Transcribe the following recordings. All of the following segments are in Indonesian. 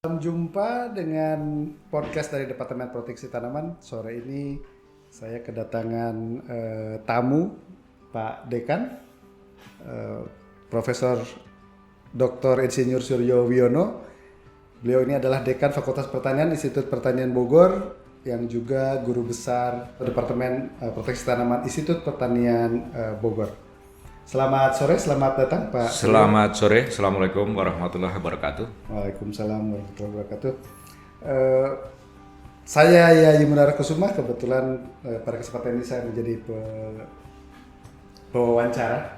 Jumpa dengan podcast dari Departemen Proteksi Tanaman. Sore ini saya kedatangan tamu Pak Dekan, Profesor Dr. Insinyur Suryo Wiono. Beliau ini adalah Dekan Fakultas Pertanian Institut Pertanian Bogor yang juga guru besar Departemen Proteksi Tanaman Institut Pertanian Bogor. Selamat sore, selamat datang Pak. Selamat sore, Assalamualaikum warahmatullahi wabarakatuh. Waalaikumsalam warahmatullahi wabarakatuh. Saya Yayi Munara Kusuma, kebetulan pada kesempatan ini saya menjadi pewawancara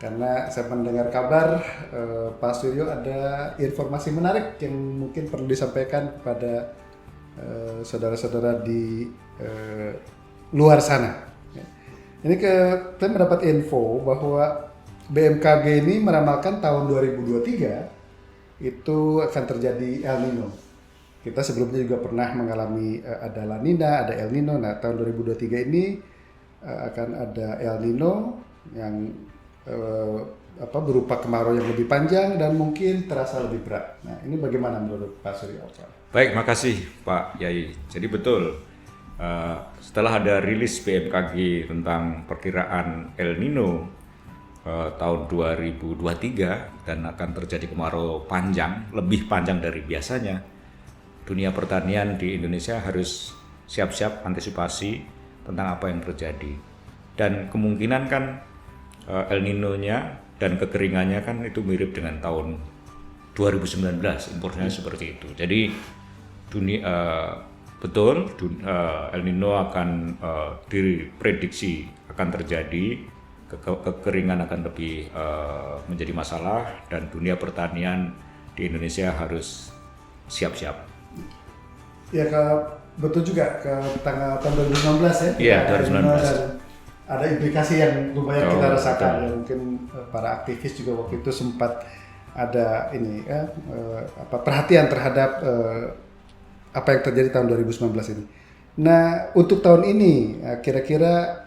karena saya mendengar kabar Pak Suryo ada informasi menarik yang mungkin perlu disampaikan kepada saudara-saudara di luar sana. Ini saya mendapat info bahwa BMKG ini meramalkan tahun 2023 itu akan terjadi El Nino. Kita sebelumnya juga pernah mengalami ada La Nina, ada El Nino. Nah, tahun 2023 ini akan ada El Nino yang berupa kemarau yang lebih panjang dan mungkin terasa lebih berat. Nah, ini bagaimana menurut Pak Suryo? Baik, makasih Pak Yai. Jadi betul. Setelah ada rilis BMKG tentang perkiraan El Nino tahun 2023 dan akan terjadi kemarau panjang, lebih panjang dari biasanya, dunia pertanian di Indonesia harus siap-siap antisipasi tentang apa yang terjadi. Dan kemungkinan kan El Nino-nya dan kekeringannya kan itu mirip dengan tahun 2019, impornya seperti itu. Jadi betul, El Nino akan diprediksi akan terjadi, kekeringan akan lebih menjadi masalah dan dunia pertanian di Indonesia harus siap-siap. Ya, betul juga ke tahun 2019 ya. Iya, 2019. Ada implikasi yang lumayan kita rasakan. Betul. Ya, mungkin para aktivis juga waktu itu sempat ada ini perhatian terhadap apa yang terjadi tahun 2019 ini. Nah, untuk tahun ini kira-kira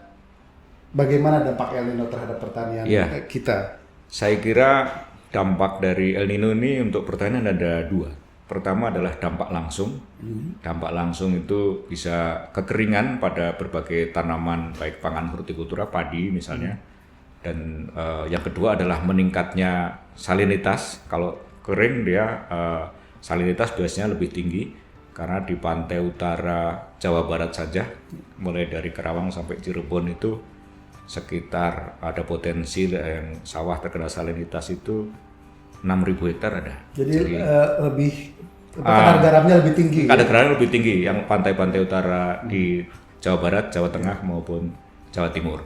bagaimana dampak El Nino terhadap pertanian kita? Saya kira dampak dari El Nino ini untuk pertanian ada dua. Pertama adalah dampak langsung. Dampak langsung itu bisa kekeringan pada berbagai tanaman baik pangan hortikultura, padi misalnya. Dan yang kedua adalah meningkatnya salinitas. Kalau kering dia salinitas biasanya lebih tinggi. Karena di pantai utara Jawa Barat saja, mulai dari Karawang sampai Cirebon itu sekitar ada potensi yang sawah terkena salinitas itu 6.000 hektar ada. Jadi lebih kadar garamnya lebih tinggi. Kadar garamnya lebih tinggi yang pantai-pantai utara di Jawa Barat, Jawa Tengah maupun Jawa Timur.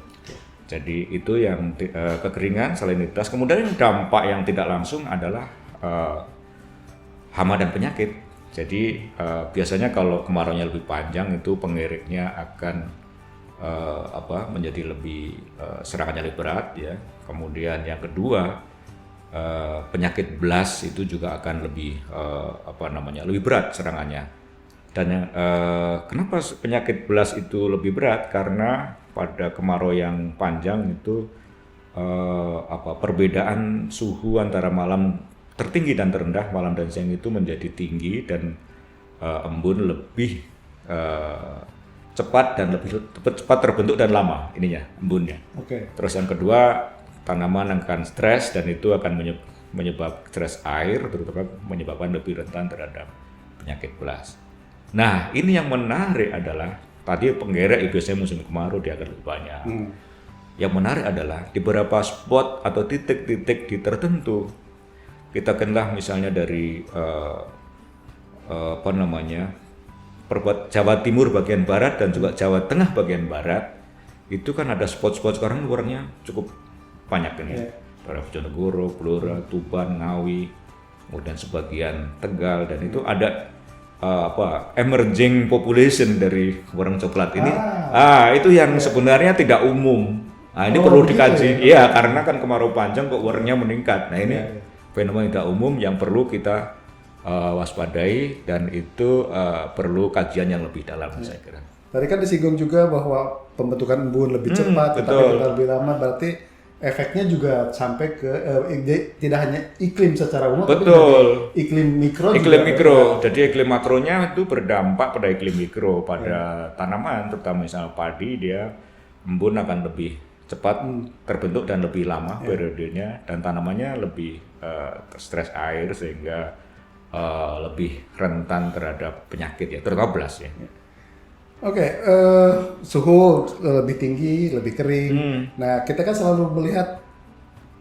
Jadi itu yang kekeringan, salinitas. Kemudian dampak yang tidak langsung adalah hama dan penyakit. Jadi biasanya kalau kemaraunya lebih panjang itu pengereknya akan menjadi lebih serangannya lebih berat ya. Kemudian yang kedua penyakit BLAS itu juga akan lebih lebih berat serangannya. Dan kenapa penyakit BLAS itu lebih berat? Karena pada kemarau yang panjang itu perbedaan suhu antara malam tertinggi dan terendah, malam dan siang itu menjadi tinggi dan embun lebih cepat dan lebih cepat terbentuk dan lama ininya embunnya. Okay. Terus yang kedua, tanaman akan stres dan itu akan menyebabkan stres air, terutama menyebabkan lebih rentan terhadap penyakit BLAS. Nah, ini yang menarik adalah tadi penggerek biasanya musim kemarau dia akan lebih banyak. Yang menarik adalah di beberapa spot atau titik-titik di tertentu. Kita kenal misalnya dari Jawa Timur bagian barat dan juga Jawa Tengah bagian barat, itu kan ada spot-spot sekarang luarnya cukup banyak ini. Ada Bojonegoro, Blora, Tuban, Ngawi, kemudian sebagian Tegal, dan itu ada emerging population dari warung coklat ini. Itu yang sebenarnya tidak umum. Nah, ini perlu dikaji. Iya, karena kan kemarau panjang kok warnanya meningkat. Nah, ini fenomena tidak umum yang perlu kita waspadai dan itu perlu kajian yang lebih dalam saya kira. Tadi kan disinggung juga bahwa pembentukan embun lebih cepat, tetapi lebih lama, berarti efeknya juga sampai ke tidak hanya iklim secara umum, tapi Betul. juga iklim mikro. Iklim juga mikro, jadi iklim makronya itu berdampak pada iklim mikro, pada tanaman, terutama misalnya padi, dia embun akan lebih cepat terbentuk dan lebih lama periodenya, dan tanamannya lebih stres air sehingga lebih rentan terhadap penyakit ya, terutama belas ya. Oke, suhu lebih tinggi, lebih kering. Nah, kita kan selalu melihat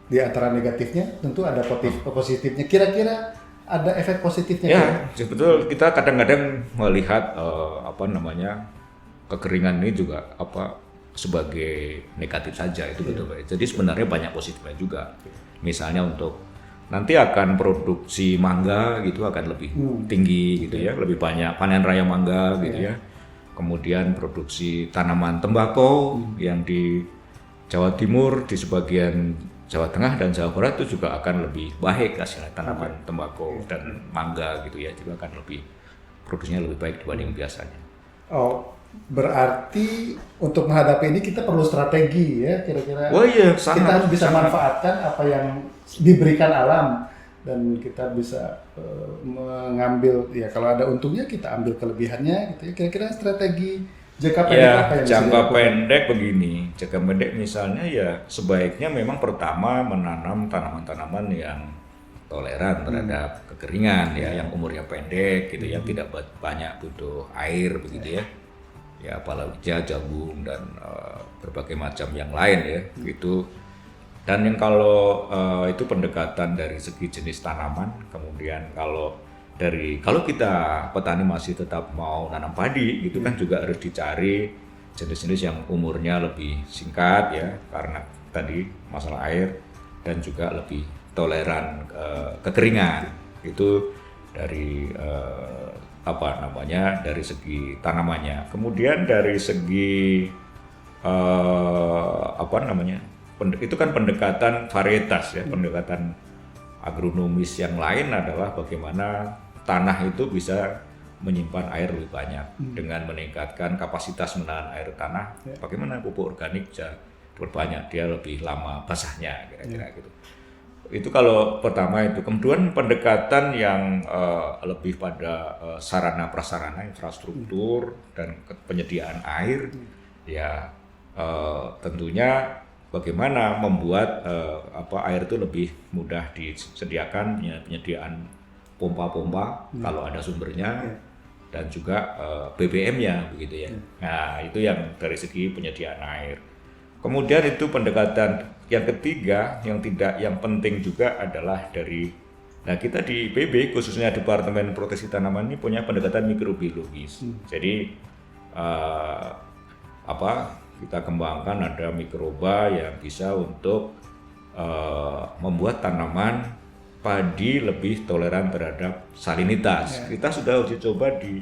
di antara negatifnya, tentu ada positifnya. Kira-kira ada efek positifnya? Ya, betul. Kita kadang-kadang melihat kekeringan ini juga sebagai negatif saja, itu betul. Jadi sebenarnya banyak positifnya juga. Misalnya untuk nanti akan produksi mangga gitu akan lebih tinggi gitu ya, lebih banyak panen raya mangga gitu ya. Kemudian produksi tanaman tembakau yang di Jawa Timur, di sebagian Jawa Tengah dan Jawa Barat itu juga akan lebih baik hasilnya, tanaman tembakau dan mangga gitu ya, juga akan lebih produksinya lebih baik dibanding biasanya. Oh, berarti untuk menghadapi ini kita perlu strategi ya, kira-kira. Oh iya, kita harus bisa manfaatkan apa yang diberikan alam, dan kita bisa mengambil, ya kalau ada untungnya kita ambil kelebihannya gitu ya. Kira-kira strategi jangka pendek apa yang jangka pendek begini, jangka pendek misalnya ya sebaiknya memang pertama menanam tanaman-tanaman yang toleran terhadap kekeringan ya, yang umurnya pendek gitu, yang tidak banyak butuh air begitu ya. Ya palawija, jagung dan berbagai macam yang lain ya gitu. Dan yang kalau itu pendekatan dari segi jenis tanaman, kemudian kalau kita petani masih tetap mau nanam padi gitu kan, juga harus dicari jenis-jenis yang umurnya lebih singkat ya, karena tadi masalah air, dan juga lebih toleran kekeringan. Itu dari dari segi tanamannya. Kemudian dari segi itu kan pendekatan varietas ya, pendekatan agronomis yang lain adalah bagaimana tanah itu bisa menyimpan air lebih banyak dengan meningkatkan kapasitas menahan air tanah. Bagaimana pupuk organik bisa berbanyak, dia lebih lama basahnya kira-kira gitu. Itu kalau pertama itu. Kemudian pendekatan yang lebih pada sarana prasarana, infrastruktur dan penyediaan air ya, tentunya bagaimana membuat air itu lebih mudah disediakan, penyediaan pompa-pompa kalau ada sumbernya, dan juga BBM-nya begitu ya. Nah, itu yang dari segi penyediaan air. Kemudian itu pendekatan yang ketiga yang penting juga adalah kita di PB khususnya Departemen Proteksi Tanaman ini punya pendekatan mikrobiologis. Jadi kita kembangkan ada mikroba yang bisa untuk membuat tanaman padi lebih toleran terhadap salinitas. Kita sudah uji coba di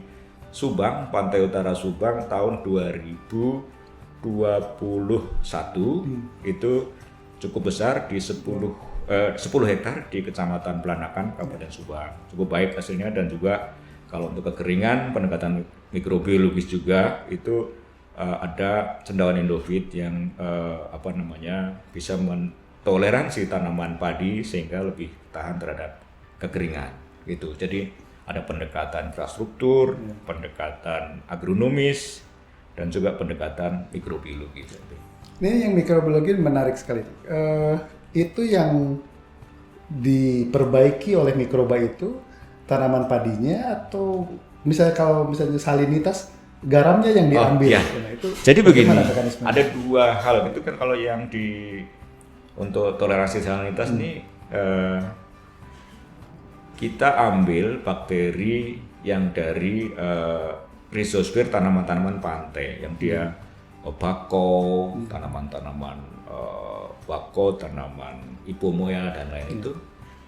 Subang, Pantai Utara Subang tahun 2021 itu cukup besar di 10 hektar di Kecamatan Pelanakan, Kabupaten Subang. Cukup baik hasilnya, dan juga kalau untuk kekeringan pendekatan mikrobiologis juga itu ada cendawan endofit yang bisa mentoleransi tanaman padi sehingga lebih tahan terhadap kekeringan gitu. Jadi ada pendekatan infrastruktur, pendekatan agronomis, dan juga pendekatan mikrobiologi. Ini yang mikrobiologi menarik sekali. Itu yang diperbaiki oleh mikroba itu tanaman padinya, atau misalnya salinitas garamnya yang diambil. Nah, itu jadi begini, ada dua hal itu kan. Kalau yang untuk toleransi salinitas ini kita ambil bakteri yang dari rhizosfer, tanaman-tanaman pantai yang dia bako, tanaman-tanaman bako, tanaman ipomoea dan lain itu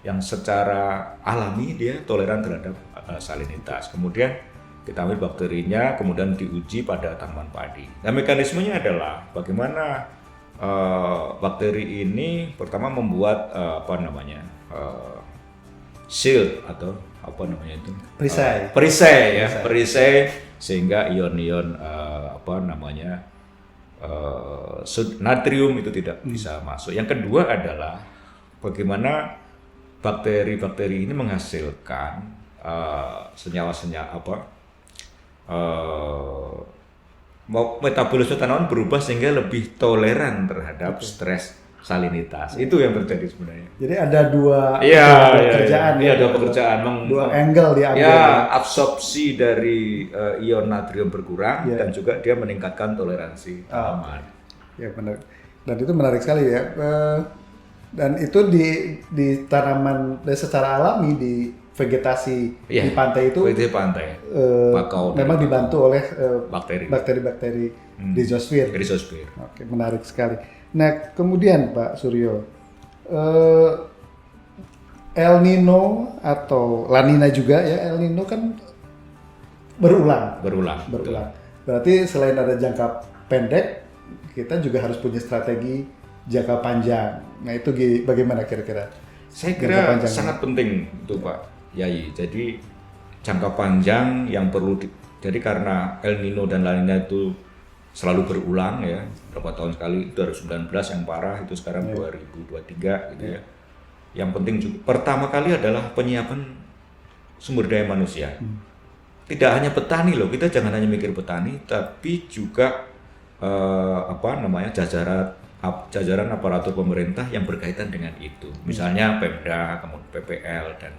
yang secara alami dia toleran terhadap salinitas. Kemudian kita ambil bakterinya, kemudian diuji pada tanaman padi. Nah, mekanismenya adalah bagaimana bakteri ini pertama membuat shield atau perisai sehingga ion-ion natrium itu tidak bisa masuk. Yang kedua adalah bagaimana bakteri-bakteri ini menghasilkan senyawa-senyawa metabolisme tanaman berubah sehingga lebih toleran terhadap stres salinitas. Itu yang terjadi sebenarnya. Jadi ada dua pekerjaan. Iya, dua pekerjaan. Dua angle diambil. Ya, absorpsi dari ion natrium berkurang dan juga dia meningkatkan toleransi tanaman. Ya benar. Dan itu menarik sekali ya. Dan itu di tanaman secara alami di vegetasi di pantai itu. Vegetasi pantai. Memang dibantu oleh bakteri Rhizossphere. Oke, menarik sekali. Nah, kemudian Pak Suryo, El Nino atau La Nina juga ya, El Nino kan berulang. Berarti selain ada jangka pendek, kita juga harus punya strategi jangka panjang. Nah, itu bagaimana kira-kira? Saya kira sangat penting itu Pak Yayi. Jadi jangka panjang yang perlu jadi karena El Nino dan La Nina itu selalu berulang ya, berapa tahun sekali, 2019 yang parah, itu sekarang 2023 gitu ya. Yang penting juga pertama kali adalah penyiapan sumber daya manusia. Tidak hanya petani loh, kita jangan hanya mikir petani, tapi juga jajaran aparatur pemerintah yang berkaitan dengan itu. Misalnya Pemda, kemudian PPL dan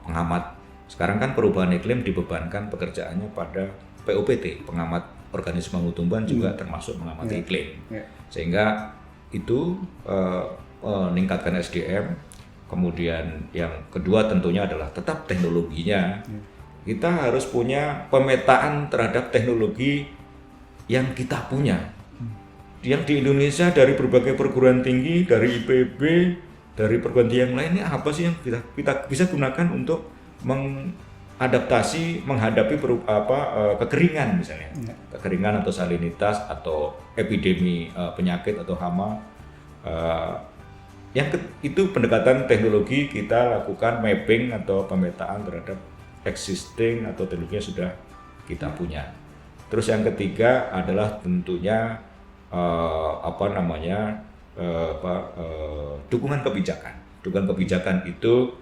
pengamat. Sekarang kan perubahan iklim dibebankan pekerjaannya pada POPT, pengamat organisme tumbuhan juga termasuk mengamati iklim. Sehingga itu meningkatkan SDM. Kemudian yang kedua tentunya adalah tetap teknologinya. Kita harus punya pemetaan terhadap teknologi yang kita punya. Yang di Indonesia dari berbagai perguruan tinggi, dari IPB, dari perguruan tinggi yang lainnya, apa sih yang kita bisa gunakan untuk menghadapi kekeringan misalnya, kekeringan atau salinitas atau epidemi penyakit atau hama. Itu pendekatan teknologi, kita lakukan mapping atau pemetaan terhadap existing atau teknologi yang sudah kita punya. Terus yang ketiga adalah tentunya dukungan kebijakan. Dukungan kebijakan itu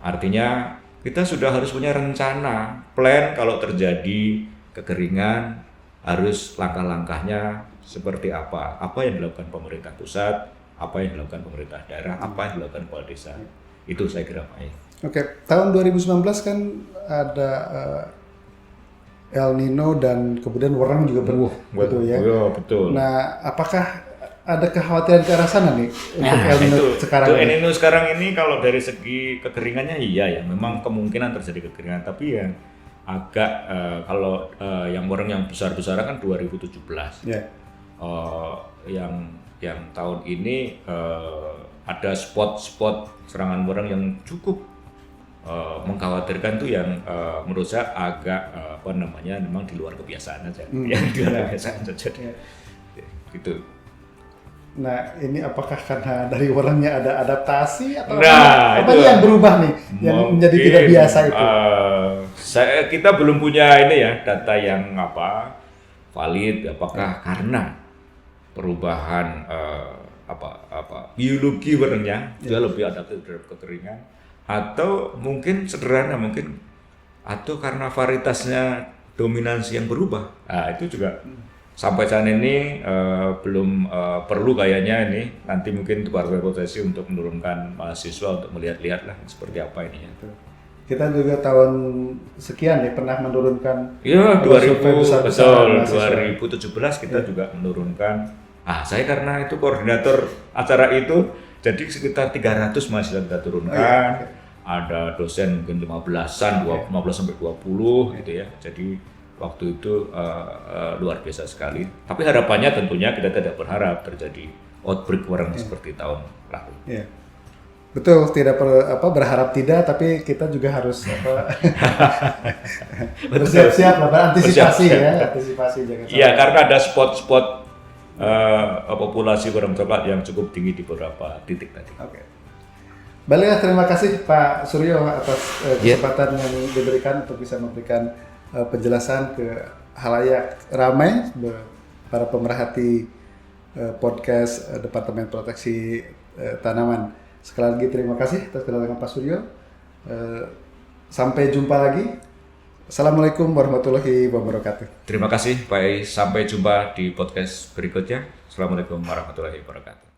artinya kita sudah harus punya rencana, plan kalau terjadi kekeringan, harus langkah-langkahnya seperti apa yang dilakukan pemerintah pusat, apa yang dilakukan pemerintah daerah, apa yang dilakukan kepala desa. Itu saya kira Pak. Oke, tahun 2019 kan ada El Nino dan kemudian Wereng juga betul ya. Betul. Nah, apakah ada kekhawatiran ke arah sana nih untuk El Nino sekarang? El Nino sekarang ini kalau dari segi kekeringannya iya ya, memang kemungkinan terjadi kekeringan, tapi ya agak kalau yang Wereng yang besar-besaran kan 2017. Yang tahun ini ada spot-spot serangan Wereng yang cukup mengkhawatirkan tuh yang menurut saya agak memang di luar kebiasaan aja, kebiasaan saja, gitu. Nah, ini apakah karena dari Werengnya ada adaptasi atau apa yang berubah nih yang menjadi tidak biasa itu? Kita belum punya ini ya data yang valid. Apakah karena perubahan biologi Werengnya dia lebih adaptif terhadap kekeringan, atau mungkin sederhana atau karena varietasnya dominansi yang berubah. Nah, itu juga sampai saat ini belum perlu kayaknya ini nanti mungkin Departemen Potensi untuk menurunkan mahasiswa untuk melihat-lihat lah seperti apa ini ya. Kita juga tahun sekian pernah menurunkan. Iya, 2017 kita juga menurunkan. Saya karena itu koordinator acara itu, jadi sekitar 300 mahasiswa kita turunkan. Ada dosen mungkin 15 sampai 20 gitu ya. Jadi waktu itu luar biasa sekali. Tapi harapannya tentunya kita tidak berharap terjadi outbreak Wereng seperti tahun lalu. Iya. Betul, tidak berharap tidak, tapi kita juga harus bersiap-siap antisipasi ya, antisipasi jangan sampai. Iya, karena ada spot-spot populasi Wereng coklat yang cukup tinggi di beberapa titik tadi. Oke. Baiklah, terima kasih Pak Suryo atas kesempatan yang diberikan untuk bisa memberikan penjelasan ke halayak ramai para pemerhati podcast Departemen Proteksi Tanaman. Sekali lagi terima kasih atas kedatangan Pak Suryo. Sampai jumpa lagi. Assalamualaikum warahmatullahi wabarakatuh. Terima kasih Pak Ei. Sampai jumpa di podcast berikutnya. Assalamualaikum warahmatullahi wabarakatuh.